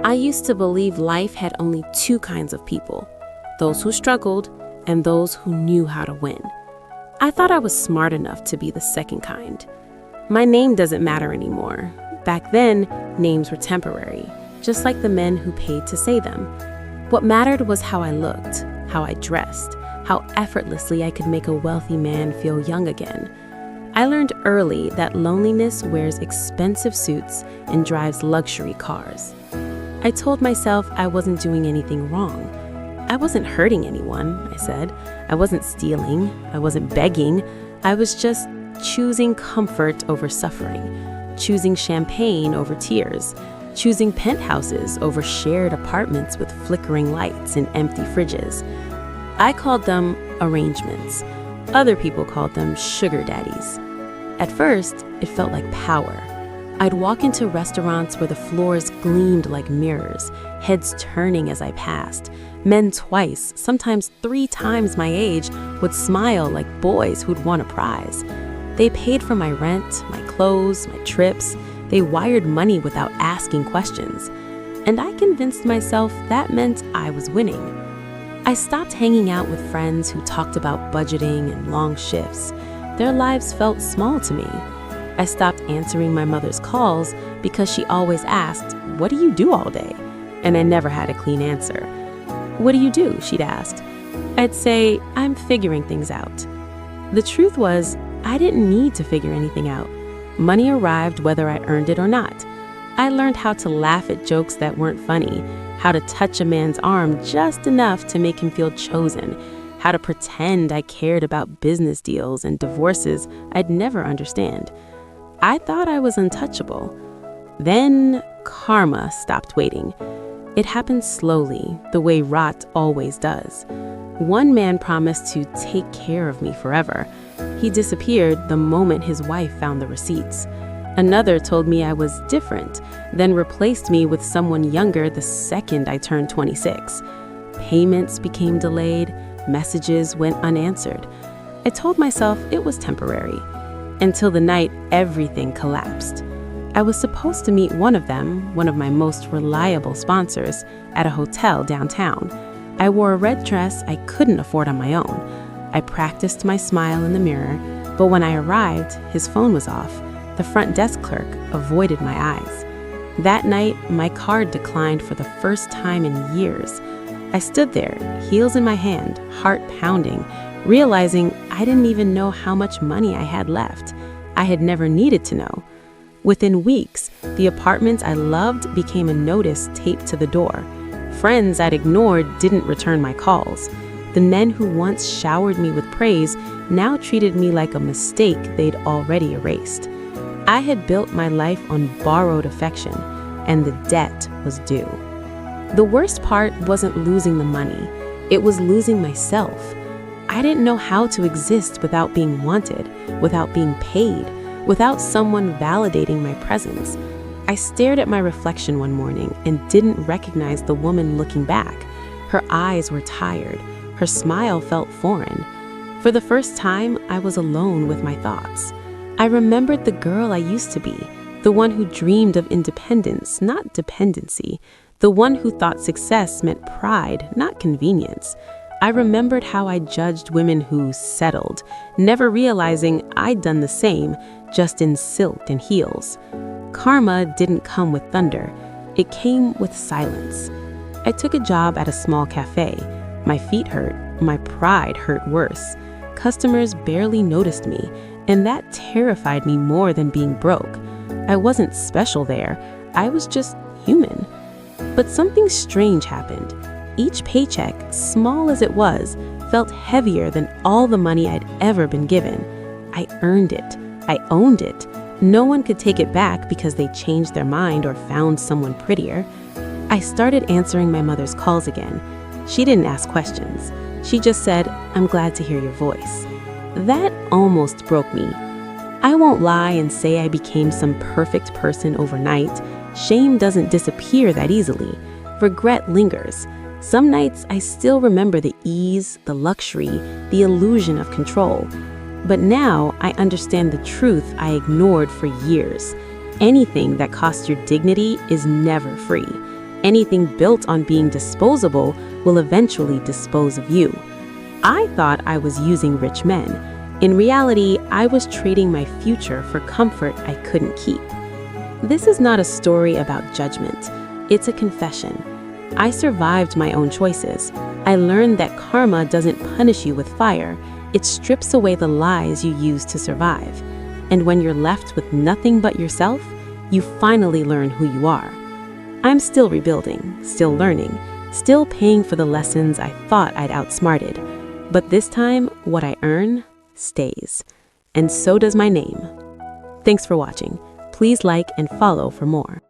I used to believe life had only two kinds of people, those who struggled and those who knew how to win. I thought I was smart enough to be the second kind. My name doesn't matter anymore. Back then, names were temporary, just like the men who paid to say them. What mattered was how I looked, how I dressed, how effortlessly I could make a wealthy man feel young again. I learned early that loneliness wears expensive suits and drives luxury cars. I told myself I wasn't doing anything wrong. I wasn't hurting anyone, I said. I wasn't stealing. I wasn't begging. I was just choosing comfort over suffering, choosing champagne over tears, choosing penthouses over shared apartments with flickering lights and empty fridges. I called them arrangements. Other people called them sugar daddies. At first, it felt like power. I'd walk into restaurants where the floors gleamed like mirrors, heads turning as I passed. Men twice, sometimes 3 times my age, would smile like boys who'd won a prize. They paid for my rent, my clothes, my trips. They wired money without asking questions. And I convinced myself that meant I was winning. I stopped hanging out with friends who talked about budgeting and long shifts. Their lives felt small to me. I stopped answering my mother's calls because she always asked, "What do you do all day?" And I never had a clean answer. "What do you do?" she'd asked. I'd say, "I'm figuring things out." The truth was, I didn't need to figure anything out. Money arrived whether I earned it or not. I learned how to laugh at jokes that weren't funny, how to touch a man's arm just enough to make him feel chosen, how to pretend I cared about business deals and divorces I'd never understand. I thought I was untouchable. Then karma stopped waiting. It happened slowly, the way rot always does. One man promised to take care of me forever. He disappeared the moment his wife found the receipts. Another told me I was different, then replaced me with someone younger the second I turned 26. Payments became delayed, messages went unanswered. I told myself it was temporary, until the night everything collapsed. I was supposed to meet one of them, one of my most reliable sponsors, at a hotel downtown. I wore a red dress I couldn't afford on my own. I practiced my smile in the mirror, but when I arrived, his phone was off. The front desk clerk avoided my eyes. That night, my card declined for the first time in years. I stood there, heels in my hand, heart pounding, realizing I didn't even know how much money I had left. I had never needed to know. Within weeks, the apartments I loved became a notice taped to the door. Friends I'd ignored didn't return my calls. The men who once showered me with praise now treated me like a mistake they'd already erased. I had built my life on borrowed affection, and the debt was due. The worst part wasn't losing the money. It was losing myself. I didn't know how to exist without being wanted, without being paid, without someone validating my presence. I stared at my reflection one morning and didn't recognize the woman looking back. Her eyes were tired. Her smile felt foreign. For the first time, I was alone with my thoughts. I remembered the girl I used to be, the one who dreamed of independence, not dependency, the one who thought success meant pride, not convenience. I remembered how I judged women who settled, never realizing I'd done the same, just in silk and heels. Karma didn't come with thunder. It came with silence. I took a job at a small cafe. My feet hurt. My pride hurt worse. Customers barely noticed me, and that terrified me more than being broke. I wasn't special there. I was just human. But something strange happened. Each paycheck, small as it was, felt heavier than all the money I'd ever been given. I earned it. I owned it. No one could take it back because they changed their mind or found someone prettier. I started answering my mother's calls again. She didn't ask questions. She just said, "I'm glad to hear your voice." That almost broke me. I won't lie and say I became some perfect person overnight. Shame doesn't disappear that easily. Regret lingers. Some nights I still remember the ease, the luxury, the illusion of control. But now I understand the truth I ignored for years. Anything that costs your dignity is never free. Anything built on being disposable will eventually dispose of you. I thought I was using rich men. In reality, I was trading my future for comfort I couldn't keep. This is not a story about judgment. It's a confession. I survived my own choices. I learned that karma doesn't punish you with fire. It strips away the lies you used to survive. And when you're left with nothing but yourself, you finally learn who you are. I'm still rebuilding, still learning, still paying for the lessons I thought I'd outsmarted. But this time, what I earn stays. And so does my name. Thanks for watching. Please like and follow for more.